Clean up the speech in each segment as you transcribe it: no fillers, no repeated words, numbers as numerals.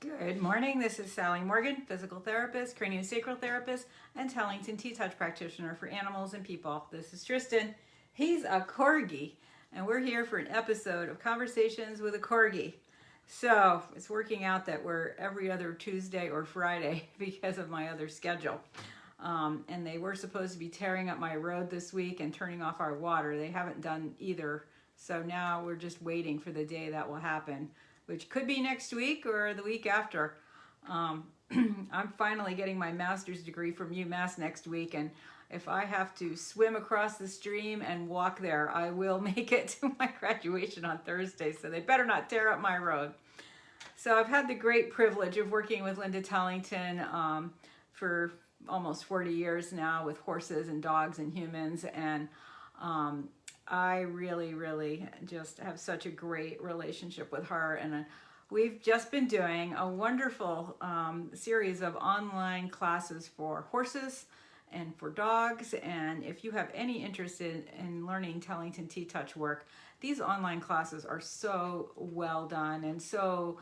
Good morning. This is Sally Morgan, physical therapist, craniosacral therapist, and Tellington T-Touch practitioner for animals and people. This is Tristan. He's a Corgi, and we're here for an episode of Conversations with a Corgi. So it's working out that we're every other Tuesday or Friday because of my other schedule. And they were supposed to be tearing up my road this week and turning off our water. They haven't done either. So now we're just waiting for the day that will happen, which could be next week or the week after. I'm finally getting my master's degree from UMass next week, and if I have to swim across the stream and walk there, I will make it to my graduation on Thursday, so they better not tear up my road. So I've had the great privilege of working with Linda Tellington for almost 40 years now with horses and dogs and humans, and I really just have such a great relationship with her, and we've just been doing a wonderful series of online classes for horses and for dogs. And if you have any interest in learning Tellington T-Touch work, these online classes are so well done and so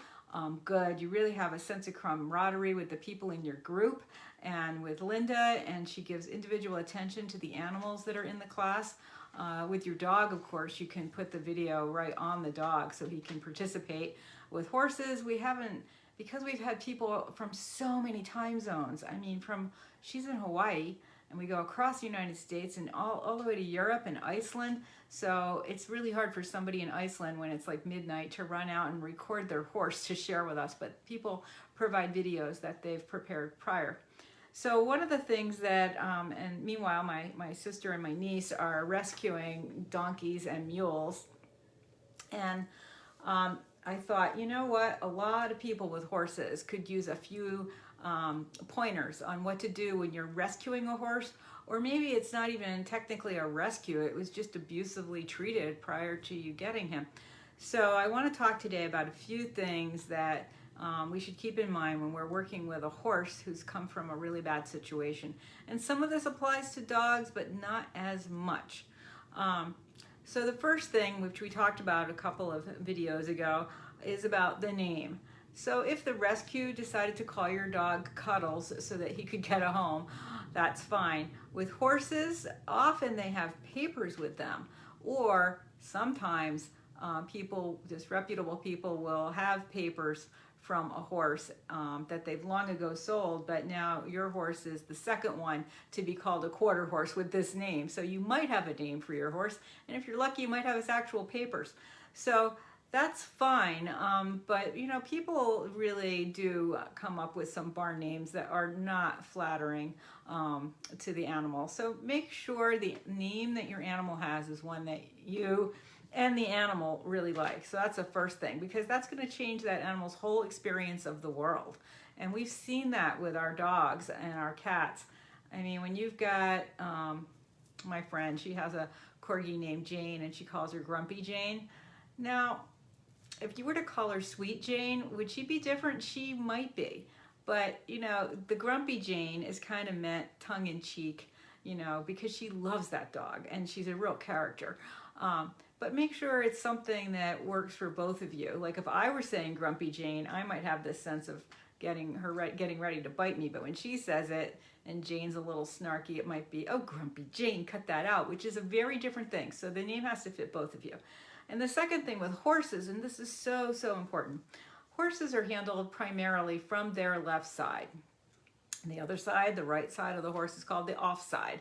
good. You really have a sense of camaraderie with the people in your group and with Linda, and she gives individual attention to the animals that are in the class. With your dog, of course, you can put the video right on the dog so he can participate. With horses, because we've had people from so many time zones. I mean, she's in Hawaii, and we go across the United States and all the way to Europe and Iceland. So it's really hard for somebody in Iceland when it's like midnight to run out and record their horse to share with us. But people provide videos that they've prepared prior. So one of the things that, and meanwhile, my sister and my niece are rescuing donkeys and mules. And I thought, you know what, a lot of people with horses could use a few pointers on what to do when you're rescuing a horse, or maybe it's not even technically a rescue, it was just abusively treated prior to you getting him. So I want to talk today about a few things that we should keep in mind when we're working with a horse who's come from a really bad situation. And some of this applies to dogs, but not as much. So the first thing, which we talked about a couple of videos ago, is about the name. So if the rescue decided to call your dog Cuddles so that he could get a home, that's fine. With horses, often they have papers with them, or sometimes disreputable people will have papers from a horse that they've long ago sold, but now your horse is the second one to be called a quarter horse with this name. So you might have a name for your horse, and if you're lucky, you might have his actual papers. So that's fine, but you know, people really do come up with some barn names that are not flattering to the animal. So make sure the name that your animal has is one that you and the animal really like. So that's the first thing, because that's going to change that animal's whole experience of the world. And we've seen that with our dogs and our cats. I mean, when you've got my friend, she has a Corgi named Jane, and she calls her Grumpy Jane. Now, if you were to call her Sweet Jane, would she be different? She might be. But, you know, the Grumpy Jane is kind of meant tongue-in-cheek, you know, because she loves that dog, and she's a real character. But make sure it's something that works for both of you. Like if I were saying Grumpy Jane, I might have this sense of getting ready to bite me. But when she says it and Jane's a little snarky, it might be, oh, Grumpy Jane, cut that out, which is a very different thing. So the name has to fit both of you. And the second thing with horses, and this is so important, horses are handled primarily from their left side. And the other side, the right side of the horse, is called the off side.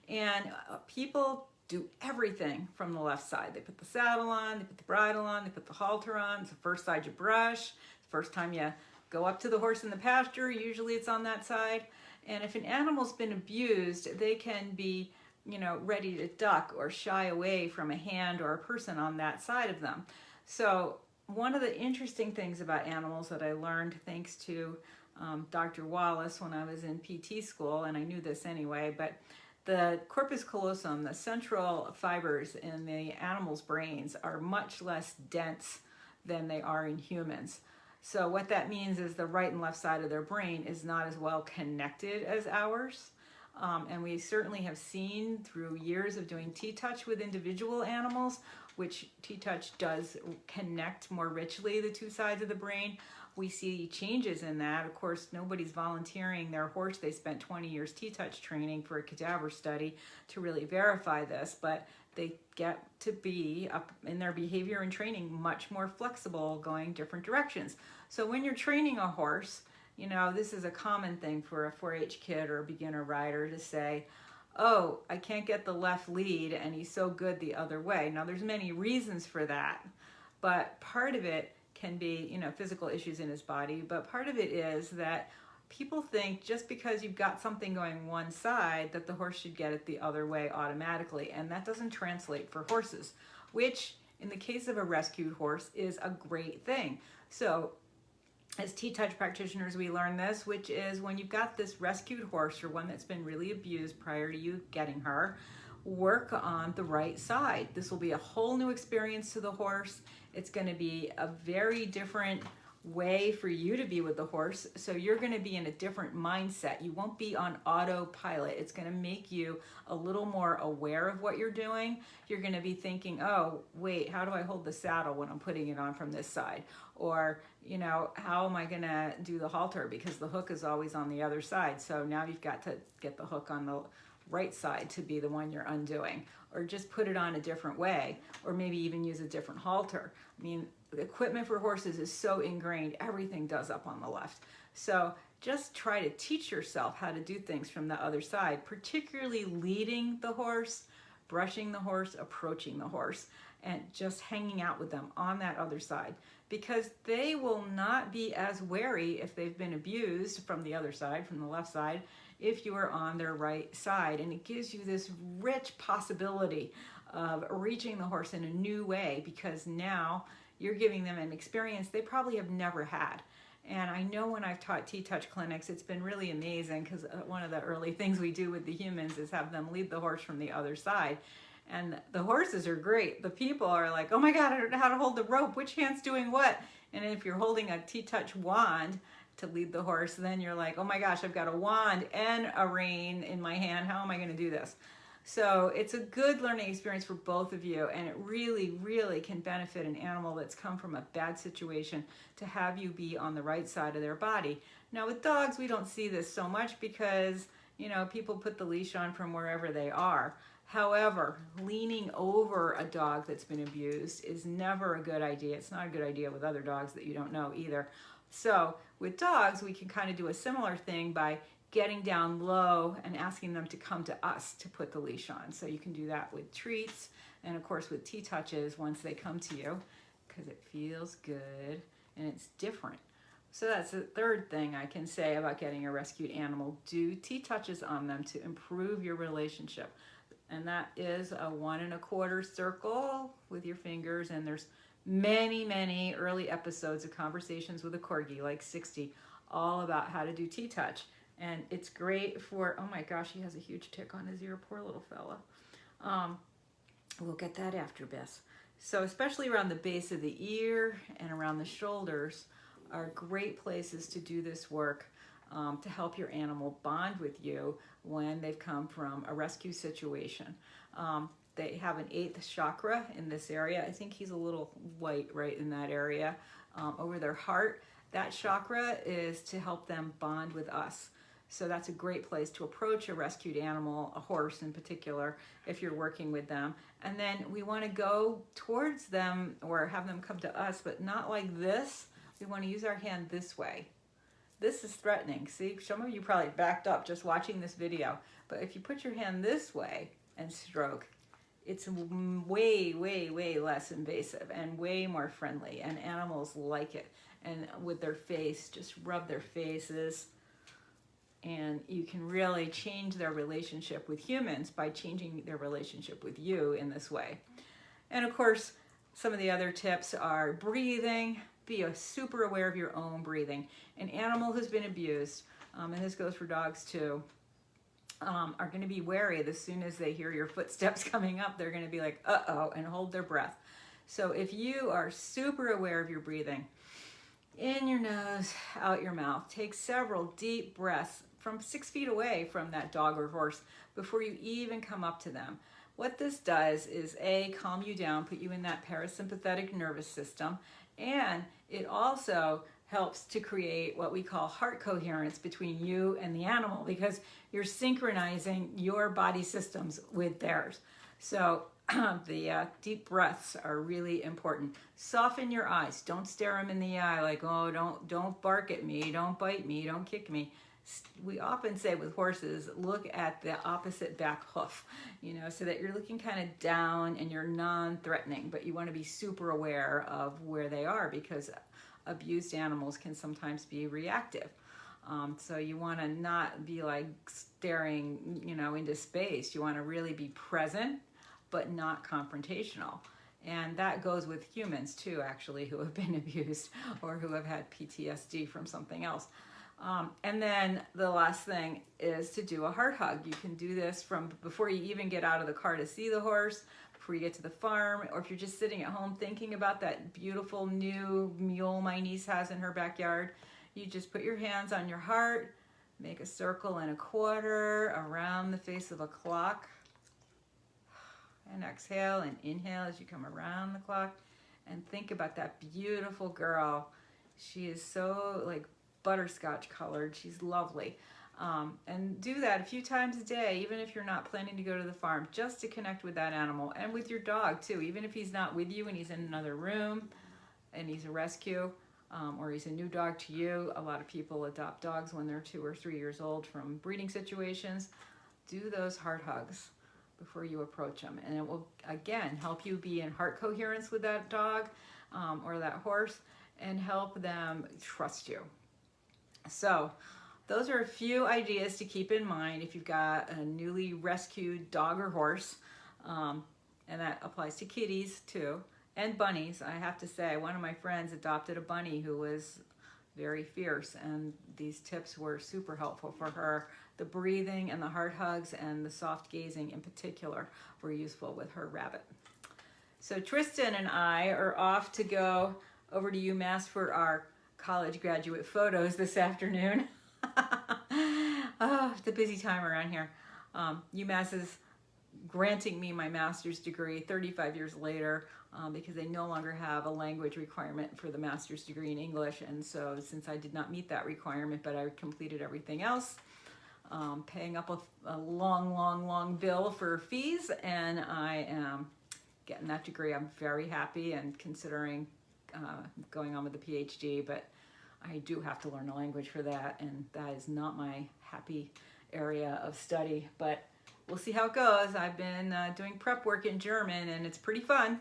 And people do everything from the left side. They put the saddle on, they put the bridle on, they put the halter on. It's the first side you brush. The first time you go up to the horse in the pasture, usually it's on that side. And if an animal's been abused, they can be, you know, ready to duck or shy away from a hand or a person on that side of them. So one of the interesting things about animals that I learned thanks to Dr. Wallace when I was in PT school, and I knew this anyway, but the corpus callosum, the central fibers in the animal's brains, are much less dense than they are in humans. So what that means is the right and left side of their brain is not as well connected as ours. And we certainly have seen through years of doing T-Touch with individual animals which T-Touch does connect more richly the two sides of the brain. We see changes in that. Of course, nobody's volunteering their horse. They spent 20 years T-Touch training for a cadaver study to really verify this, but they get to be, up in their behavior and training, much more flexible, going different directions. So when you're training a horse, you know, this is a common thing for a 4-H kid or a beginner rider to say, oh, I can't get the left lead and he's so good the other way. Now there's many reasons for that, but part of it can be, you know, physical issues in his body, but part of it is that people think just because you've got something going one side that the horse should get it the other way automatically, and that doesn't translate for horses, which in the case of a rescued horse is a great thing. So as T-Touch practitioners, we learn this, which is when you've got this rescued horse or one that's been really abused prior to you getting her, work on the right side. This will be a whole new experience to the horse. It's going to be a very different way for you to be with the horse. So you're going to be in a different mindset. You won't be on autopilot. It's going to make you a little more aware of what you're doing. You're going to be thinking, oh, wait, how do I hold the saddle when I'm putting it on from this side? Or, you know, how am I going to do the halter? Because the hook is always on the other side. So now you've got to get the hook on the right side to be the one you're undoing, or just put it on a different way, or maybe even use a different halter. I mean, the equipment for horses is so ingrained, everything does up on the left. So just try to teach yourself how to do things from the other side, particularly leading the horse, brushing the horse, approaching the horse, and just hanging out with them on that other side, because they will not be as wary if they've been abused from the other side, from the left side, if you are on their right side. And it gives you this rich possibility of reaching the horse in a new way, because now you're giving them an experience they probably have never had. And I know when I've taught T-Touch clinics, it's been really amazing, because one of the early things we do with the humans is have them lead the horse from the other side. And the horses are great. The people are like, oh my God, I don't know how to hold the rope. Which hand's doing what? And if you're holding a T-Touch wand to lead the horse, then you're like, oh my gosh, I've got a wand and a rein in my hand. How am I going to do this? So it's a good learning experience for both of you, and it really, really can benefit an animal that's come from a bad situation to have you be on the right side of their body. Now with dogs, we don't see this so much because, you know, people put the leash on from wherever they are. However, leaning over a dog that's been abused is never a good idea. It's not a good idea with other dogs that you don't know either. So with dogs, we can kind of do a similar thing by getting down low and asking them to come to us to put the leash on. So you can do that with treats, and of course with T-Touches once they come to you, because it feels good and it's different. So that's the third thing I can say about getting a rescued animal. Do T-Touches on them to improve your relationship. And that is a 1 1/4 circle with your fingers, and there's many, many early episodes of Conversations with a Corgi, like 60, all about how to do T-Touch. And it's great for, oh my gosh, he has a huge tick on his ear, poor little fella. We'll get that after this. So especially around the base of the ear and around the shoulders are great places to do this work to help your animal bond with you when they've come from a rescue situation. They have an 8th chakra in this area. I think he's a little white right in that area over their heart. That chakra is to help them bond with us. So that's a great place to approach a rescued animal, a horse in particular, if you're working with them. And then we want to go towards them or have them come to us, but not like this. We want to use our hand this way. This is threatening. See, some of you probably backed up just watching this video. But if you put your hand this way and stroke, it's way, way, way less invasive and way more friendly. And animals like it. And with their face, just rub their faces. And you can really change their relationship with humans by changing their relationship with you in this way. And of course, some of the other tips are breathing. Be super aware of your own breathing. An animal who's been abused, and this goes for dogs too, are going to be wary as soon as they hear your footsteps coming up. They're going to be like, uh-oh, and hold their breath. So if you are super aware of your breathing, in your nose, out your mouth, take several deep breaths from 6 feet away from that dog or horse before you even come up to them. what this does is calm you down, put you in that parasympathetic nervous system, and it also helps to create what we call heart coherence between you and the animal, because you're synchronizing your body systems with theirs. So the deep breaths are really important. Soften your eyes. Don't stare them in the eye like, oh, don't bark at me, don't bite me, don't kick me. We often say with horses, look at the opposite back hoof, so that you're looking kind of down and you're non-threatening, but you want to be super aware of where they are, because abused animals can sometimes be reactive. So you want to not be like staring, into space. You want to really be present, but not confrontational. And that goes with humans too, actually, who have been abused or who have had PTSD from something else. And then the last thing is to do a heart hug. You can do this from before you even get out of the car to see the horse, before you get to the farm, or if you're just sitting at home thinking about that beautiful new mule my niece has in her backyard. You just put your hands on your heart, make a circle and a quarter around the face of a clock, and exhale and inhale as you come around the clock, and think about that beautiful girl. She is so like butterscotch colored. She's lovely. And do that a few times a day, even if you're not planning to go to the farm, just to connect with that animal, and with your dog too, even if he's not with you and he's in another room and he's a rescue, or he's a new dog to you. A lot of people adopt dogs when they're 2 or 3 years old from breeding situations. Do those heart hugs before you approach them, and it will again help you be in heart coherence with that dog or that horse, and help them trust you. So those are a few ideas to keep in mind if you've got a newly rescued dog or horse, and that applies to kitties too, and bunnies. I have to say, one of my friends adopted a bunny who was very fierce, and these tips were super helpful for her. The breathing and the heart hugs and the soft gazing in particular were useful with her rabbit. So Tristan and I are off to go over to UMass for our college graduate photos this afternoon. Oh, it's a busy time around here. UMass is granting me my master's degree 35 years later, because they no longer have a language requirement for the master's degree in English. And so since I did not meet that requirement, but I completed everything else, paying up a long bill for fees, and I am getting that degree. I'm very happy and considering going on with the PhD, but I do have to learn a language for that, and that is not my happy area of study, but we'll see how it goes. I've been doing prep work in German, and it's pretty fun.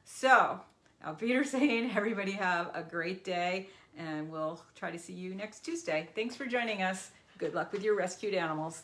So, auf Wiedersehen. Everybody have a great day, and we'll try to see you next Tuesday. Thanks for joining us. Good luck with your rescued animals.